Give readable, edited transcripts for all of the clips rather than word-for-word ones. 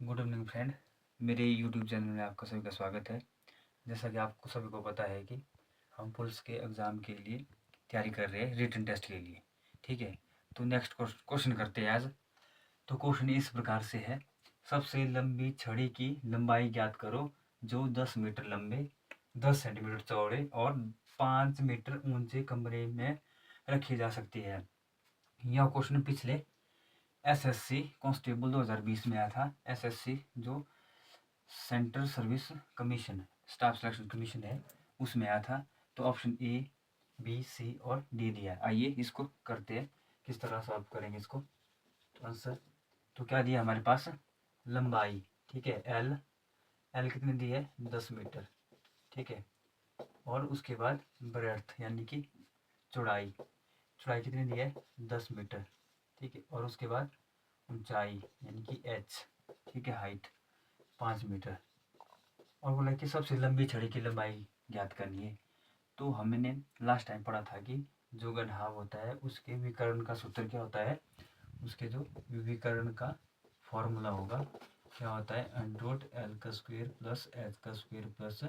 Good evening friend. मेरे YouTube channel में आपका सभी का स्वागत है। जैसा कि आपको सभी को पता है कि हम पुलिस के एग्ज़ाम के लिए तैयारी कर रहे हैं, रिटन टेस्ट के लिए। ठीक है, तो नेक्स्ट क्वेश्चन करते हैं आज। तो क्वेश्चन इस प्रकार से है, सबसे लंबी छड़ी की लंबाई ज्ञात करो जो 10 मीटर लंबे, 10 सेंटीमीटर चौड़े और 5 मीटर ऊंचे कमरे में रखी जा सकती है। यह क्वेश्चन पिछले एसएससी कांस्टेबल 2020 में आया था। एसएससी जो central service commission, staff selection commission है, उसमें आया था। तो ऑप्शन ए, बी, सी और डी दिया है। आइए इसको करते हैं, किस तरह सॉल्व करेंगे इसको। तो आंसर तो क्या दिया हमारे पास, लंबाई। ठीक है, एल एल कितनी दी है, 10 मीटर। ठीक है, और उसके बाद ब्रेड्थ यानी कि चौड़ाई, चौड़ाई कितनी दी है, 10 मीटर। ठीक है, और उसके बाद ऊंचाई यानी कि एच। ठीक है, हाइट 5 मीटर। और बोला कि सबसे लंबी छड़ी की लंबाई ज्ञात करनी है। तो हमने लास्ट टाइम पढ़ा था कि जो घनभाग होता है उसके विकर्ण का सूत्र क्या होता है, उसके जो विकर्ण का फॉर्मूला होगा क्या होता है, अंडर एल का स्क्वायर प्लस एच का स्क्वायर प्लस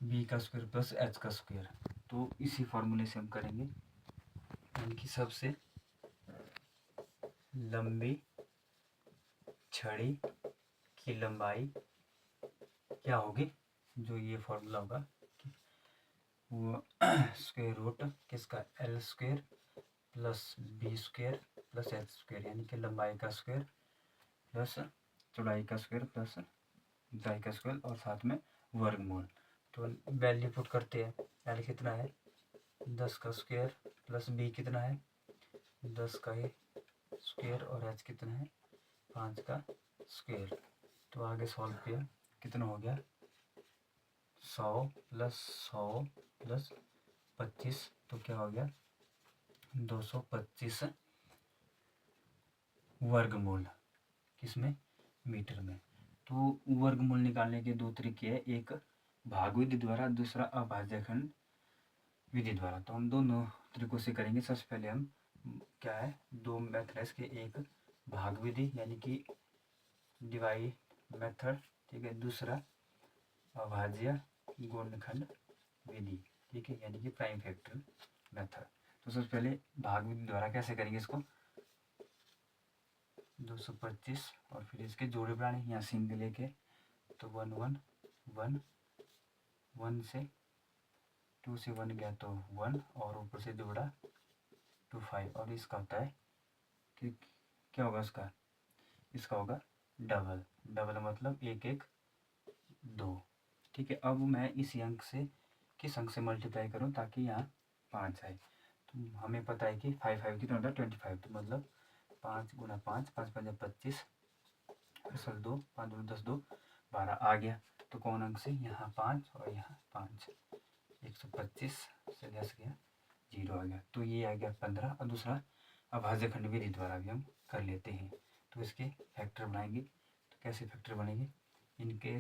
बी का स्क्वायर प्लस एच का स्क्वायर। तो इसी फॉर्मूले से हम करेंगे, यानी कि सबसे लंबी छड़ी की लंबाई क्या होगी, जो ये फॉर्मूला होगा वो स्क्वायर रूट किसका, L square plus B square plus H square, यानी कि लंबाई का स्क्वायर प्लस चौड़ाई का स्क्वायर प्लस ऊंचाई का स्क्वायर और साथ में वर्गमूल। तो वैल्यू पुट करते हैं, एल कितना है 10 का स्क्वायर प्लस बी कितना है 10 का ही स्क्वायर और एच कितना है 5 का स्क्वायर। तो आगे सॉल्व किया, कितना हो गया 100 प्लस 100 प्लस 25, तो क्या हो गया 225 वर्गमूल, किसमें, मीटर में। तो वर्गमूल निकालने के दो तरीके हैं, एक भाग विधि द्वारा, दूसरा अभाज्यखंड विधि द्वारा। तो हम दोनों तरीकों से करेंगे। सबसे पहले हम क्या है, दो मेथड है इसके, एक भाग विधि यानी कि डिवाइड मेथड, ठीक है, दूसरा अभाज्य गुणनखंड विधि, ठीक है, यानी कि प्राइम फैक्टर मेथड। तो सबसे पहले भाग विधि द्वारा कैसे करेंगे इसको, 225 और फिर इसके जोड़े बनाने, यहाँ सिंगल लेके तो 1 1 1 1 से 2 से 1 गया तो 1 और ऊपर से जोड़ा 2 5, और इसका होता है कि क्या होगा इसका, इसका होगा डबल, डबल मतलब 1 1 2। ठीक है, अब मैं इसी अंक से किस अंक से मल्टीप्लाई करूं ताकि यहाँ 5 आए। तो हमें पता है कि 5 5 कितना होता है 25, तो मतलब 5 गुना 5, 5 5 25 असल 2, 5 2 10 2 12 आ गया। तो कौन अंक से, यहाँ 5 और यहाँ 5, 125 से लेस गया 0 आ गया। तो ये आ गया 15। और दूसरा अभाज्य खंड विधि द्वारा भी हम कर लेते हैं। तो इसके फैक्टर बनाएंगे, तो कैसे फैक्टर बनेंगे, इनके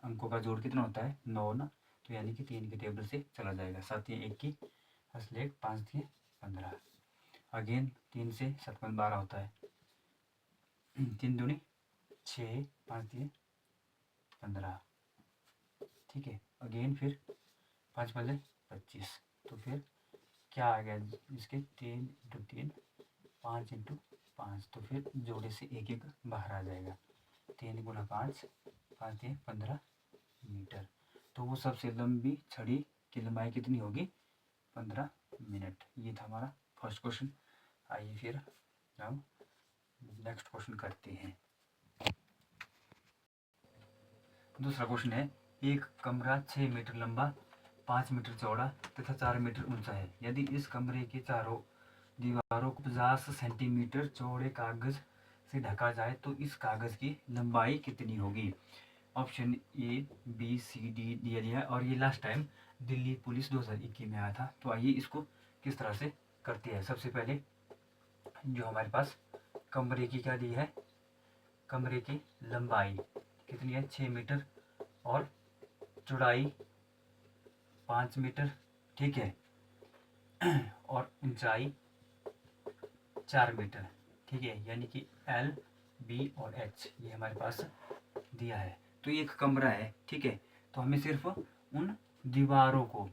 अंकों का जोड़ कितना होता है 9 ना, तो यानी कि 3 के टेबल से चला जाएगा, 7 या 1 की असलेट 5 दिए 15। अगेन 3 से 7 12 होता है, 3 दूनी 6, 5 दिए 15। ठीक है, अगेन फिर 5 पहले 25, तो फिर क्या आ गया इसके 3 इंटू 3 5 इंटू 5, तो फिर जोड़े से एक एक बाहर आ जाएगा, 3 गुना 5, 5 3 15 मीटर। तो वो सबसे लंबी छड़ी की लंबाई कितनी होगी, 15 मिनट। ये था हमारा फर्स्ट क्वेश्चन। आइए फिर हम नेक्स्ट क्वेश्चन करते हैं। दूसरा क्वेश्चन है, एक कमरा 6 मीटर लंबा, 5 मीटर चौड़ा तथा 4 मीटर ऊंचा है। यदि इस कमरे के चारों दीवारों को 50 सेंटीमीटर चौड़े कागज से ढका जाए तो इस कागज की लंबाई कितनी होगी। Option A, B, C, D दिया गया है, और ये लास्ट टाइम दिल्ली पुलिस 2021 में आया था। तो आइए इसको किस तरह से करते हैं। सबसे पहले जो हमारे पास कमरे की क्या दी है, कमरे की लंबाई कितनी है 6 मीटर और चौड़ाई 5 मीटर, ठीक है, और ऊंचाई 4 मीटर, ठीक है, यानी कि एल बी और एच ये हमारे पास दिया है। तो ये एक कमरा है, ठीक है। तो हमें सिर्फ उन दीवारों को,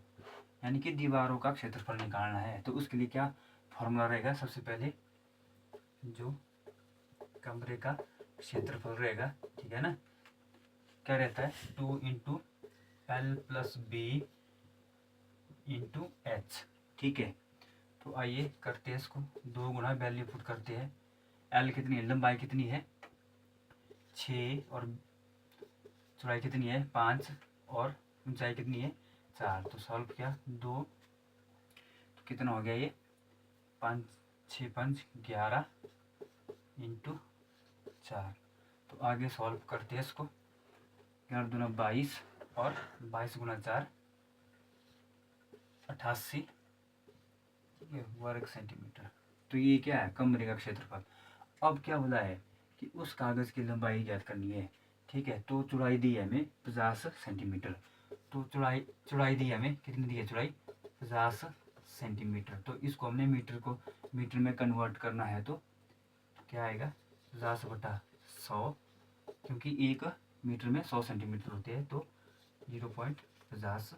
यानी कि दीवारों का क्षेत्रफल निकालना है। तो उसके लिए क्या फॉर्मूला रहेगा, सबसे पहले जो कमरे का क्षेत्रफल रहेगा, ठीक है ना, क्या रहता है 2 into L plus B into H, ठीक है। तो आइए करते हैं इसको, 2 गुना वैल्यू पुट करते हैं। एल कितनी है, लंबाई कितनी है 6 और चौड़ाई कितनी है 5 और ऊंचाई कितनी है 4। तो सॉल्व किया 2, तो कितना हो गया ये 5 6 5 11 इंटू 4। तो आगे सॉल्व करते हैं इसको, 11 दूना 22 और 22 गुना 4 88 वर्ग सेंटीमीटर। तो ये क्या है कमरे का क्षेत्रफल। अब क्या बोला है कि उस कागज की लंबाई ज्ञात करनी है, ठीक है। तो चौड़ाई दी है हमें 50 सेंटीमीटर। तो चौड़ाई दी है हमें, कितनी दी है चौड़ाई 50 सेंटीमीटर। तो इसको हमने मीटर में कन्वर्ट करना है। तो क्या आएगा 50/100, क्योंकि 1 मीटर में 100 सेंटीमीटर होते हैं। तो 0.50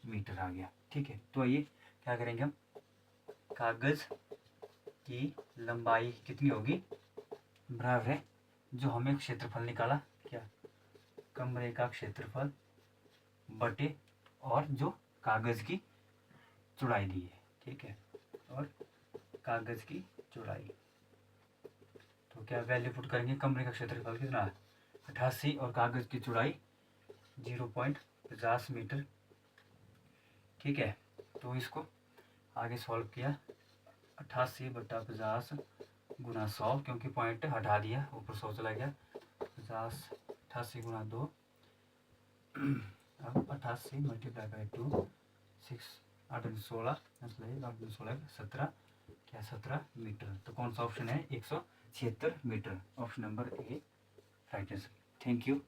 मीटर आ गया, ठीक है। तो आइए क्या करेंगे हम, कागज की लंबाई कितनी होगी बराबर है जो हमें क्षेत्रफल निकाला, क्या कमरे का क्षेत्रफल बटे और जो कागज की चौड़ाई दी है, ठीक है, और कागज की चौड़ाई। तो क्या वैल्यू पुट करेंगे, कमरे का क्षेत्रफल कितना है 88 और कागज की चौड़ाई 0.50 मीटर, ठीक है। तो इसको आगे सॉल्व किया 88/50 गुना 100, क्योंकि पॉइंट हटा दिया ऊपर 100 चला गया, 50 88 गुना 2 अब 88 मल्टीप्लाई बाई 2 6 8 16 8 16 17, क्या 17 मीटर। तो कौन सा ऑप्शन है 176 meter, option number A right answer. Thank you.